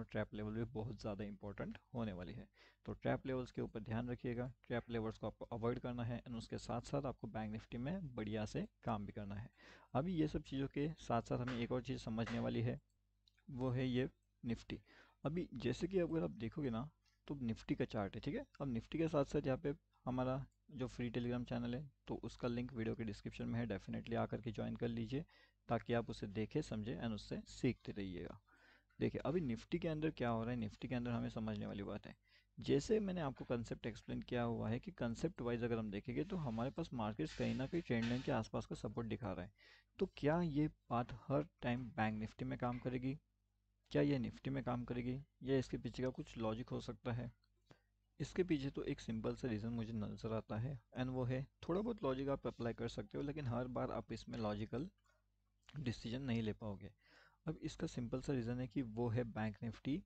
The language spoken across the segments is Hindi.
और ट्रैप लेवल भी बहुत ज़्यादा इंपॉर्टेंट होने वाली है। तो ट्रैप लेवल्स के ऊपर ध्यान रखिएगा, ट्रैप लेवल्स को आपको अवॉइड करना है एंड उसके साथ साथ आपको बैंक निफ्टी में बढ़िया से काम भी करना है। अभी ये सब चीज़ों के साथ साथ हमें एक और चीज़ समझने वाली है, वो है ये निफ्टी। अभी जैसे कि अगर आप देखोगे ना, तो निफ्टी का चार्ट है, ठीक है। अब निफ्टी के साथ साथ यहाँ पे हमारा जो फ्री टेलीग्राम चैनल है, तो उसका लिंक वीडियो के डिस्क्रिप्शन में है, डेफिनेटली आकर के ज्वाइन कर लीजिए ताकि आप उसे देखें, समझें एंड उससे सीखते रहिएगा। देखिए अभी निफ्टी के अंदर क्या हो रहा है, निफ्टी के अंदर हमें समझने वाली बात है। जैसे मैंने आपको कंसेप्ट एक्सप्लेन किया हुआ है कि कंसेप्ट वाइज अगर हम देखेंगे तो हमारे पास मार्केट्स कहीं ना कहीं ट्रेंड लाइन के आसपास का सपोर्ट दिखा रहा है। तो क्या ये बात हर टाइम बैंक निफ्टी में काम करेगी, क्या ये निफ्टी में काम करेगी, या इसके पीछे का कुछ लॉजिक हो सकता है? इसके पीछे तो एक सिंपल सा रीज़न मुझे नज़र आता है एंड वो है, थोड़ा बहुत लॉजिक आप अप्लाई कर सकते हो लेकिन हर बार आप इसमें लॉजिकल डिसीजन नहीं ले पाओगे। अब इसका सिंपल सा रीज़न है कि वो है बैंक निफ्टी,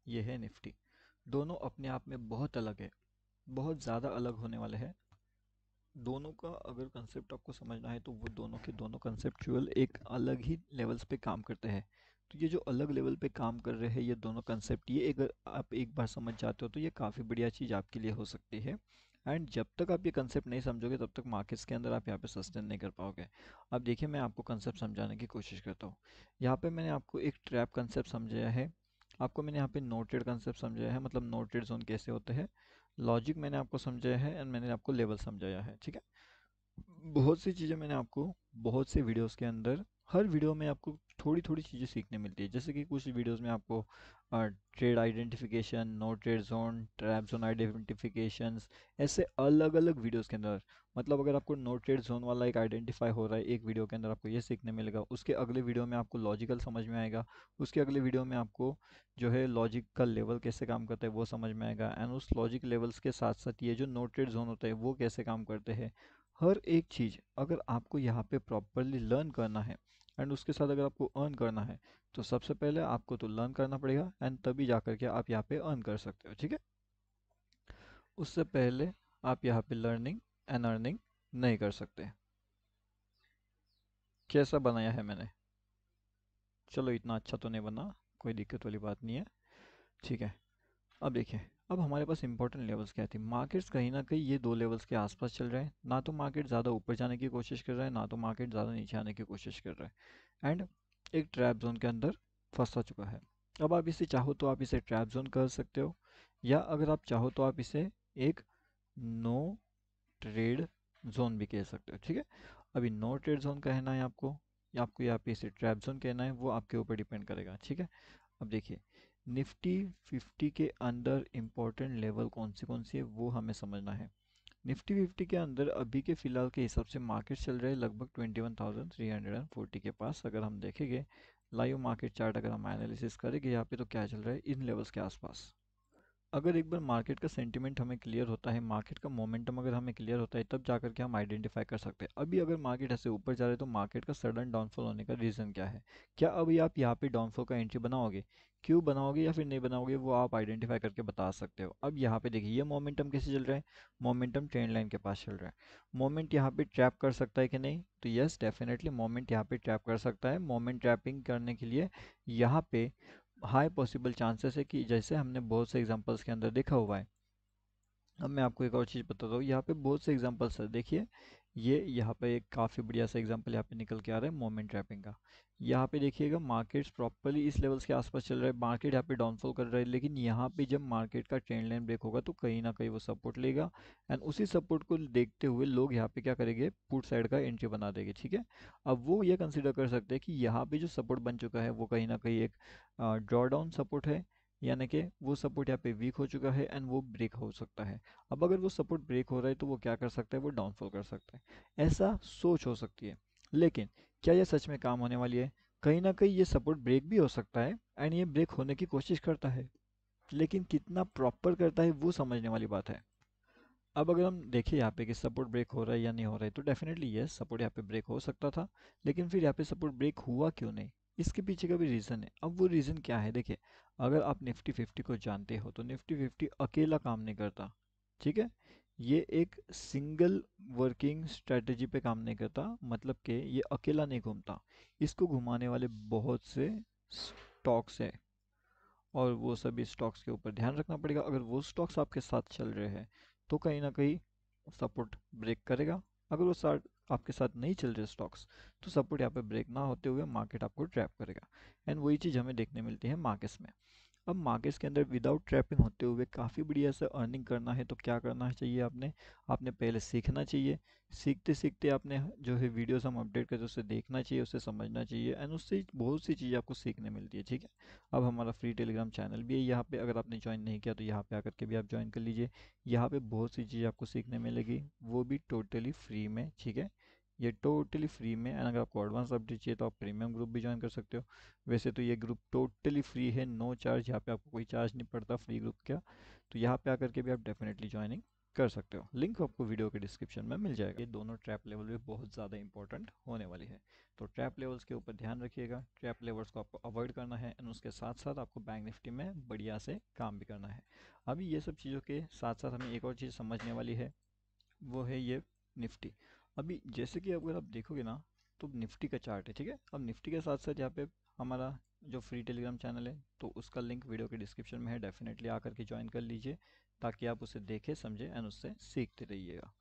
ये है निफ्टी। दोनों अपने आप में बहुत अलग है, बहुत ज़्यादा अलग होने वाले हैं। दोनों का अगर कंसेप्ट आपको समझना है तो वो दोनों के दोनों कंसेप्चुअल एक अलग ही लेवल्स पे काम करते हैं। तो ये जो अलग लेवल पे काम कर रहे हैं ये दोनों कंसेप्ट, ये अगर आप एक बार समझ जाते हो तो ये काफ़ी बढ़िया चीज़ आपके लिए हो सकती है। एंड जब तक आप ये कंसेप्ट नहीं समझोगे तब तक मार्केट्स के अंदर आप यहाँ पे सस्टेन नहीं कर पाओगे। अब देखिए मैं आपको कंसेप्ट समझाने की कोशिश करता हूँ। यहाँ पे मैंने आपको एक ट्रैप कंसेप्ट समझाया है, आपको मैंने यहाँ पे नोटेड कंसेप्ट समझाया है, मतलब नोटेड जोन कैसे होते हैं, लॉजिक मैंने आपको समझाया है एंड मैंने आपको लेवल समझाया है, ठीक है। बहुत सी चीज़ें मैंने आपको बहुत से वीडियोस के अंदर, हर वीडियो में आपको थोड़ी थोड़ी चीज़ें सीखने मिलती है। जैसे कि कुछ वीडियोस में आपको trade identification, no trade zone, trap zone identifications, ऐसे अलग अलग वीडियोस के अंदर, मतलब अगर आपको नो ट्रेड जोन वाला एक आइडेंटिफाई हो रहा है एक वीडियो के अंदर, आपको ये सीखने मिलेगा, उसके अगले वीडियो में आपको लॉजिकल समझ में आएगा, उसके अगले वीडियो में आपको जो है लॉजिक का लेवल कैसे काम करता है वो समझ में आएगा, एंड उस लॉजिक लेवल्स के साथ साथ ये जो नो ट्रेड जोन होता है वो कैसे काम करते हैं। हर एक चीज़ अगर आपको यहाँ पे प्रॉपरली लर्न करना है एंड उसके साथ अगर आपको अर्न करना है, तो सबसे पहले आपको तो लर्न करना पड़ेगा एंड तभी जा कर के आप यहाँ पे अर्न कर सकते हो, ठीक है। उससे पहले आप यहाँ पे लर्निंग एंड अर्निंग नहीं कर सकते। कैसा बनाया है मैंने? चलो इतना अच्छा तो नहीं बना, कोई दिक्कत वाली बात नहीं है, ठीक है। अब देखिए, अब हमारे पास इंपॉर्टेंट लेवल्स क्या थे, मार्केट्स कहीं ना कहीं ये दो लेवल्स के आसपास चल रहे हैं, ना तो मार्केट ज़्यादा ऊपर जाने की कोशिश कर रहा है, ना तो मार्केट ज़्यादा नीचे आने की कोशिश कर रहा है, एंड एक ट्रैप जोन के अंदर फंसा चुका है। अब आप इसे चाहो तो आप इसे ट्रैप जोन कर सकते हो, या अगर आप चाहो तो आप इसे एक नो ट्रेड जोन भी कह सकते हो, ठीक है। अभी नो ट्रेड जोन कहना है आपको, या आपको यहाँ पे इसे ट्रैप जोन कहना है, वो आपके ऊपर डिपेंड करेगा, ठीक है। अब देखिए, निफ्टी 50 के अंदर इंपॉर्टेंट लेवल कौन सी है वो हमें समझना है। निफ्टी 50 के अंदर अभी के फिलहाल के हिसाब से मार्केट चल रहा है लगभग 21,340 के पास। अगर हम देखेंगे लाइव मार्केट चार्ट, अगर हम एनालिसिस करेंगे यहाँ पे, तो क्या चल रहा है इन लेवल्स के आसपास। अगर एक बार मार्केट का सेंटिमेंट हमें क्लियर होता है, मार्केट का मोमेंटम अगर हमें क्लियर होता है, तब जाकर के हम आइडेंटिफाई कर सकते हैं अभी अगर मार्केट ऐसे ऊपर जा रहा है तो मार्केट का सडन डाउनफॉल होने का रीज़न क्या है। क्या अभी आप यहाँ पे डाउनफॉल का एंट्री बनाओगे, क्यों बनाओगे या फिर नहीं बनाओगे, वो आप आइडेंटिफाई करके बता सकते हो। अब यहाँ पे देखिए ये मोमेंटम कैसे चल रहा है, मोमेंटम ट्रेंड लाइन के पास चल रहा है। मोमेंट यहाँ पे ट्रैप कर सकता है कि नहीं, तो यस डेफिनेटली मोमेंट यहाँ पे ट्रैप कर सकता है। मोमेंट ट्रैपिंग करने के लिए यहाँ पे हाई पॉसिबल चांसेस है कि जैसे हमने बहुत से एग्जांपल्स के अंदर देखा हुआ है। अब मैं आपको एक और चीज़ बताता हूँ, यहाँ पे बहुत से एग्जांपल्स है, देखिए ये यहाँ पे एक काफ़ी बढ़िया सा एग्जांपल यहाँ पे निकल के आ रहा है मोमेंट ट्रैपिंग का। यहाँ पे देखिएगा मार्केट्स प्रॉपर्ली इस लेवल्स के आसपास चल रहा है, मार्केट यहाँ पे डाउनफॉल कर रहा है, लेकिन यहाँ पे जब मार्केट का ट्रेंड लाइन ब्रेक होगा तो कहीं ना कहीं वो सपोर्ट लेगा, एंड उसी सपोर्ट को देखते हुए लोग यहाँ पे क्या करेंगे, पुट साइड का एंट्री बना देंगे, ठीक है। अब वो ये कंसिडर कर सकते हैं कि यहाँ पे जो सपोर्ट बन चुका है वो कहीं ना कहीं एक ड्रॉ डाउन सपोर्ट है, यानी कि वो सपोर्ट यहाँ पे वीक हो चुका है एंड वो ब्रेक हो सकता है। अब अगर वो सपोर्ट ब्रेक हो रहा है तो वो क्या कर सकता है, वो डाउनफॉल कर सकता है, ऐसा सोच हो सकती है। लेकिन क्या ये सच में काम होने वाली है? कहीं ना कहीं ये सपोर्ट ब्रेक भी हो सकता है एंड ये ब्रेक होने की कोशिश करता है, लेकिन कितना प्रॉपर करता है वो समझने वाली बात है। अब अगर हम देखें यहाँ पे कि सपोर्ट ब्रेक हो रहा है या नहीं हो रहा है, तो डेफिनेटली यस सपोर्ट यहाँ पे ब्रेक हो सकता था, लेकिन फिर यहाँ पे सपोर्ट ब्रेक हुआ क्यों नहीं, इसके पीछे का भी रीज़न है। अब वो रीज़न क्या है, देखिए अगर आप निफ्टी 50 को जानते हो तो निफ्टी 50 अकेला काम नहीं करता, ठीक है। ये एक सिंगल वर्किंग स्ट्रेटजी पे काम नहीं करता, मतलब कि ये अकेला नहीं घूमता, इसको घुमाने वाले बहुत से स्टॉक्स है, और वो सभी स्टॉक्स के ऊपर ध्यान रखना पड़ेगा। अगर वो स्टॉक्स आपके साथ चल रहे हैं तो कहीं ना कहीं सपोर्ट ब्रेक करेगा। अगर वो साथ आपके साथ नहीं चल रहे स्टॉक्स तो सपोर्ट यहाँ पे ब्रेक ना होते हुए मार्केट आपको ट्रैप करेगा। एंड वही चीज़ हमें देखने मिलती है मार्केट्स में। अब मार्केट्स के अंदर विदाउट ट्रैपिंग होते हुए काफ़ी बढ़िया से अर्निंग करना है तो क्या करना चाहिए आपने? आपने पहले सीखना चाहिए। सीखते सीखते आपने जो है वीडियोस हम अपडेट करते हैं उसे देखना चाहिए, उसे समझना चाहिए एंड उससे बहुत सी चीज़ें आपको सीखने मिलती है। ठीक है, अब हमारा फ्री टेलीग्राम चैनल भी है यहाँ पे, अगर आपने ज्वाइन नहीं किया तो यहाँ पे आकर के भी आप ज्वाइन कर लीजिए। यहाँ पे बहुत सी चीज़ें आपको सीखने मिलेगी, वो भी टोटली फ्री में। ठीक है, ये टोटली फ्री में। एंड अगर आपको एडवांस अपडेट चाहिए तो आप प्रीमियम ग्रुप भी ज्वाइन कर सकते हो। वैसे तो ये ग्रुप टोटली फ्री है, नो चार्ज, यहाँ पे आपको कोई चार्ज नहीं पड़ता फ्री ग्रुप का। तो यहाँ पे आकर के भी आप डेफिनेटली ज्वाइनिंग कर सकते हो। लिंक आपको वीडियो के डिस्क्रिप्शन में मिल जाएगा। ये दोनों ट्रैप लेवल भी बहुत ज़्यादा इंपॉर्टेंट होने वाली है, तो ट्रैप लेवल्स के ऊपर ध्यान रखिएगा। ट्रैप लेवल्स को आपको अवॉइड करना है एंड उसके साथ साथ आपको बैंक निफ्टी में बढ़िया से काम भी करना है। अभी ये सब चीज़ों के साथ साथ हमें एक और चीज़ समझने वाली है, वो है ये निफ्टी। अभी जैसे कि अगर आप देखोगे ना तो निफ्टी का चार्ट है। ठीक है, अब निफ्टी के साथ साथ यहाँ पे हमारा जो फ्री टेलीग्राम चैनल है तो उसका लिंक वीडियो के डिस्क्रिप्शन में है, डेफिनेटली आकर के ज्वाइन कर लीजिए ताकि आप उसे देखें समझें एंड उससे सीखते रहिएगा।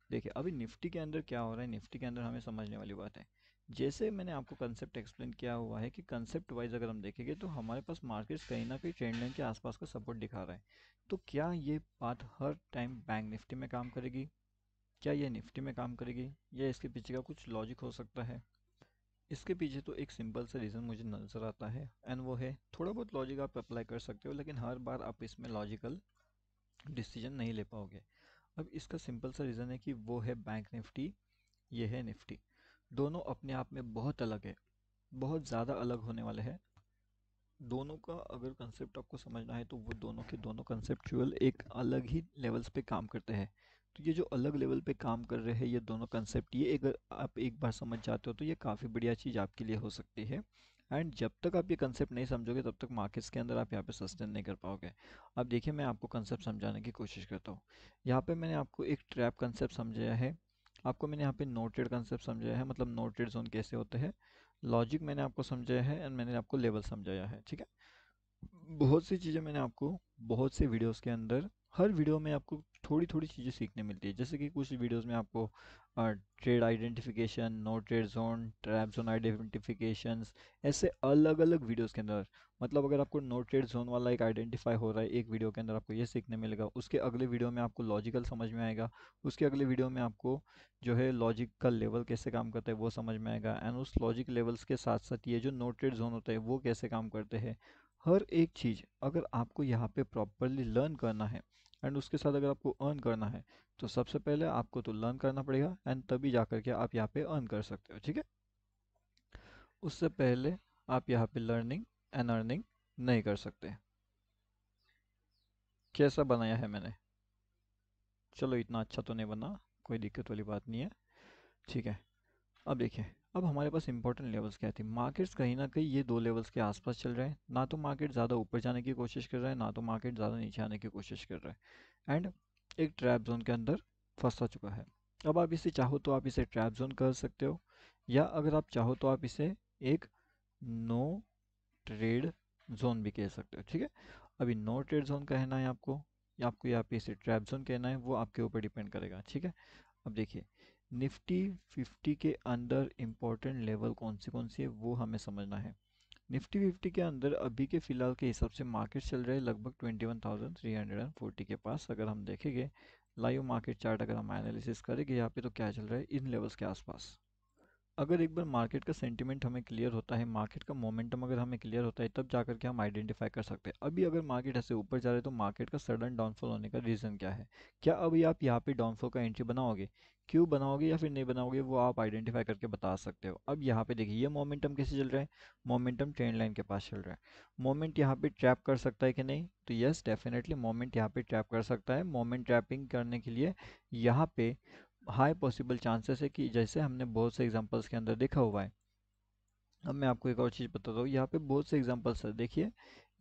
देखिए अभी निफ्टी के अंदर क्या हो रहा है, निफ्टी के अंदर हमें समझने वाली बात है। जैसे मैंने आपको कंसेप्ट एक्सप्लेन किया हुआ है कि कंसेप्ट वाइज अगर हम देखेंगे तो हमारे पास मार्केट्स कहीं ना कहीं ट्रेंड लाइन के आसपास का सपोर्ट दिखा रहा है। तो क्या ये बात हर टाइम बैंक निफ्टी में काम करेगी? क्या ये निफ्टी में काम करेगी या इसके पीछे का कुछ लॉजिक हो सकता है? इसके पीछे तो एक सिंपल सा रीज़न मुझे नज़र आता है एंड वो है, थोड़ा बहुत लॉजिक आप अप्लाई कर सकते हो लेकिन हर बार आप इसमें लॉजिकल डिसीजन नहीं ले पाओगे। अब इसका सिंपल सा रीज़न है कि वो है बैंक निफ्टी, ये है निफ्टी। दोनों अपने आप में बहुत अलग है, बहुत ज़्यादा अलग होने वाले हैं। दोनों का अगर कंसेप्ट आपको समझना है तो वो दोनों के दोनों कंसेप्चुअल एक अलग ही लेवल्स पे काम करते हैं। तो ये जो अलग लेवल पे काम कर रहे हैं ये दोनों कंसेप्ट, ये अगर आप एक बार समझ जाते हो तो ये काफ़ी बढ़िया चीज़ आपके लिए हो सकती है। एंड जब तक आप ये कंसेप्ट नहीं समझोगे तब तक मार्केट्स के अंदर आप यहाँ पे सस्टेन नहीं कर पाओगे। अब देखिए मैं आपको कंसेप्ट समझाने की कोशिश करता हूँ। यहाँ पे मैंने आपको एक ट्रैप कंसेप्ट समझाया है, आपको मैंने यहाँ पे नो ट्रेड कंसेप्ट समझाया है, मतलब नो ट्रेड जोन कैसे होते हैं। लॉजिक मैंने आपको समझाया है एंड मैंने आपको लेवल समझाया है। ठीक है, बहुत सी चीज़ें मैंने आपको बहुत से वीडियोस के अंदर, हर वीडियो में आपको थोड़ी थोड़ी चीज़ें सीखने मिलती है। जैसे कि कुछ वीडियोस में आपको trade identification, no trade zone, trap zone identifications, ऐसे अलग अलग वीडियोस के अंदर, मतलब अगर आपको नो ट्रेड जोन वाला एक आइडेंटिफाई हो रहा है एक वीडियो के अंदर आपको ये सीखने मिलेगा, उसके अगले वीडियो में आपको लॉजिकल समझ में आएगा, उसके अगले वीडियो में आपको जो है लॉजिक का लेवल कैसे काम करता है वो समझ में आएगा एंड उस लॉजिक लेवल्स के साथ साथ ये जो नो ट्रेड जोन होता है वो कैसे काम करते हैं। हर एक चीज़ अगर आपको यहाँ पे प्रॉपरली लर्न करना है एंड उसके साथ अगर आपको अर्न करना है तो सबसे पहले आपको तो लर्न करना पड़ेगा एंड तभी जा कर के आप यहाँ पे अर्न कर सकते हो। ठीक है, उससे पहले आप यहाँ पे लर्निंग एंड अर्निंग नहीं कर सकते। कैसा बनाया है मैंने? चलो इतना अच्छा तो नहीं बना, कोई दिक्कत वाली बात नहीं है। ठीक है, अब देखिए अब हमारे पास इंपॉर्टेंट लेवल्स क्या थी। मार्केट्स कहीं ना कहीं ये दो लेवल्स के आसपास चल रहे हैं, ना तो मार्केट ज़्यादा ऊपर जाने की कोशिश कर रहा है ना तो मार्केट ज़्यादा नीचे आने की कोशिश कर रहा है एंड एक ट्रैप जोन के अंदर फंसा चुका है। अब आप इसे चाहो तो आप इसे ट्रैप जोन कर सकते हो या अगर आप चाहो तो आप इसे एक नो ट्रेड जोन भी कह सकते हो। ठीक है, अभी नो ट्रेड जोन कहना है आपको या आपको यहाँ पे इसे ट्रैप जोन कहना है वो आपके ऊपर डिपेंड करेगा। ठीक है, अब देखिए निफ्टी 50 के अंदर इम्पोर्टेंट लेवल कौन सी है वो हमें समझना है। निफ्टी 50 के अंदर अभी के फिलहाल के हिसाब से मार्केट चल रहा है लगभग 21,340 के पास। अगर हम देखेंगे लाइव मार्केट चार्ट, अगर हम एनालिसिस करेंगे यहाँ पे तो क्या चल रहा है इन लेवल्स के आसपास। अगर एक बार मार्केट का सेंटिमेंट हमें क्लियर होता है, मार्केट का मोमेंटम अगर हमें क्लियर होता है तब जाकर के हम आइडेंटिफाई कर सकते हैं। अभी अगर मार्केट ऐसे ऊपर जा रहा है तो मार्केट का सडन डाउनफॉल होने का रीज़न क्या है? क्या अभी आप यहाँ पे डाउनफॉल का एंट्री बनाओगे? क्यों बनाओगे या फिर नहीं बनाओगे वो आप आइडेंटिफाई करके बता सकते हो। अब यहाँ पे देखिए ये मोमेंटम कैसे चल रहा है, मोमेंटम ट्रेंड लाइन के पास चल रहा है। मोमेंट यहाँ पे ट्रैप कर सकता है कि नहीं? तो यस डेफिनेटली मोमेंट यहाँ पे ट्रैप कर सकता है। मोमेंट ट्रैपिंग करने के लिए यहाँ पे हाई पॉसिबल चांसेस है कि जैसे हमने बहुत से एग्जांपल्स के अंदर देखा हुआ है, अब मैं आपको एक और चीज़ बताता हूँ, यहाँ पे बहुत से एग्जांपल्स है। देखिए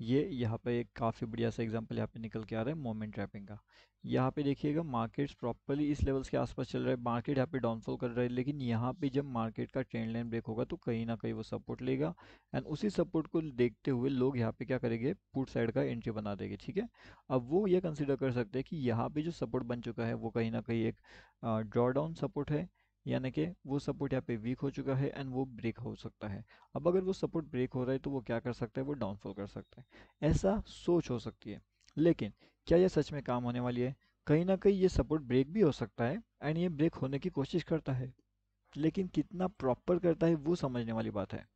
ये यहाँ पे एक काफ़ी बढ़िया सा एग्जांपल यहाँ पे निकल के आ रहा है मोमेंट ट्रैपिंग का। यहाँ पे देखिएगा मार्केट्स प्रॉपर्ली इस लेवल्स के आसपास चल रहा है, मार्केट यहाँ पे डाउनफॉल कर रहा है, लेकिन यहाँ पे जब मार्केट का ट्रेंड लाइन ब्रेक होगा तो कहीं ना कहीं वो सपोर्ट लेगा, एंड उसी सपोर्ट को देखते हुए लोग यहाँ पे क्या करेंगे, पुट साइड का एंट्री बना देंगे। ठीक है, अब वो ये कंसिडर कर सकते हैं कि यहाँ पे जो सपोर्ट बन चुका है वो कहीं ना कहीं एक ड्रॉ डाउन सपोर्ट है, यानी कि वो सपोर्ट यहाँ पे वीक हो चुका है एंड वो ब्रेक हो सकता है। अब अगर वो सपोर्ट ब्रेक हो रहा है तो वो क्या कर सकता है, वो डाउनफॉल कर सकता है। ऐसा सोच हो सकती है, लेकिन क्या ये सच में काम होने वाली है? कहीं ना कहीं ये सपोर्ट ब्रेक भी हो सकता है एंड ये ब्रेक होने की कोशिश करता है, लेकिन कितना प्रॉपर करता है वो समझने वाली बात है।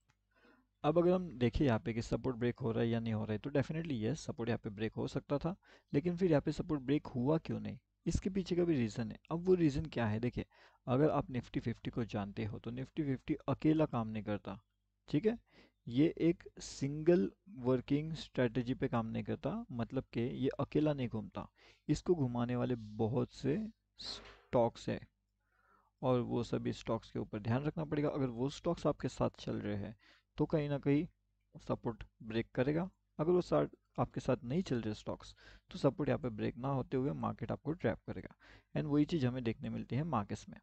अब अगर हम देखें यहाँ पे कि सपोर्ट ब्रेक हो रहा है या नहीं हो रहा है, तो डेफिनेटली यस, सपोर्ट यहाँ पे ब्रेक हो सकता था, लेकिन फिर यहाँ पे सपोर्ट ब्रेक हुआ क्यों नहीं? इसके पीछे का भी रीज़न है। अब वो रीज़न क्या है, देखिए अगर आप निफ्टी फिफ्टी को जानते हो तो निफ्टी फिफ्टी अकेला काम नहीं करता। ठीक है, ये एक सिंगल वर्किंग स्ट्रेटजी पे काम नहीं करता, मतलब कि ये अकेला नहीं घूमता, इसको घुमाने वाले बहुत से स्टॉक्स है, और वो सभी स्टॉक्स के ऊपर ध्यान रखना पड़ेगा। अगर वो स्टॉक्स आपके साथ चल रहे हैं तो कहीं ना कहीं सपोर्ट ब्रेक करेगा। अगर वो साथ आपके साथ नहीं चल रहे स्टॉक्स, तो सपोर्ट यहाँ पे ब्रेक ना होते हुए मार्केट आपको ट्रैप करेगा। एंड वही चीज़ हमें देखने मिलती है मार्केट्स में।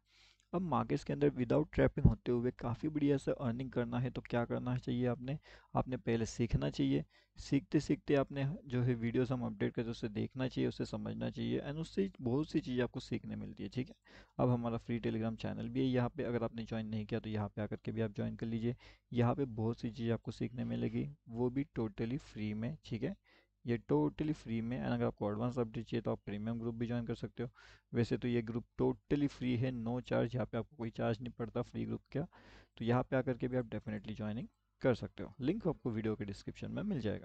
अब मार्केट्स के अंदर विदाउट ट्रैपिंग होते हुए काफ़ी बढ़िया से अर्निंग करना है तो क्या करना चाहिए, आपने आपने पहले सीखना चाहिए। सीखते सीखते आपने जो है वीडियोस हम अपडेट करते हैं उसे देखना चाहिए, उसे समझना चाहिए, एंड उससे बहुत सी चीज़ें आपको सीखने मिलती है। ठीक है, अब हमारा फ्री टेलीग्राम चैनल भी है यहाँ पे, अगर आपने ज्वाइन नहीं किया तो यहाँ पे आकर के भी आप ज्वाइन कर लीजिए। यहाँ पे बहुत सी चीज़ें आपको सीखने मिलेगी, वो भी टोटली फ्री में। ठीक है, ये टोटली फ्री में, एंड अगर आपको एडवांस अपडेट चाहिए तो आप प्रीमियम ग्रुप भी ज्वाइन कर सकते हो। वैसे तो ये ग्रुप टोटली फ्री है, नो चार्ज, यहाँ पे आपको कोई चार्ज नहीं पड़ता फ्री ग्रुप का। तो यहाँ पे आकर के भी आप डेफिनेटली ज्वाइनिंग कर सकते हो, लिंक आपको वीडियो के डिस्क्रिप्शन में मिल जाएगा।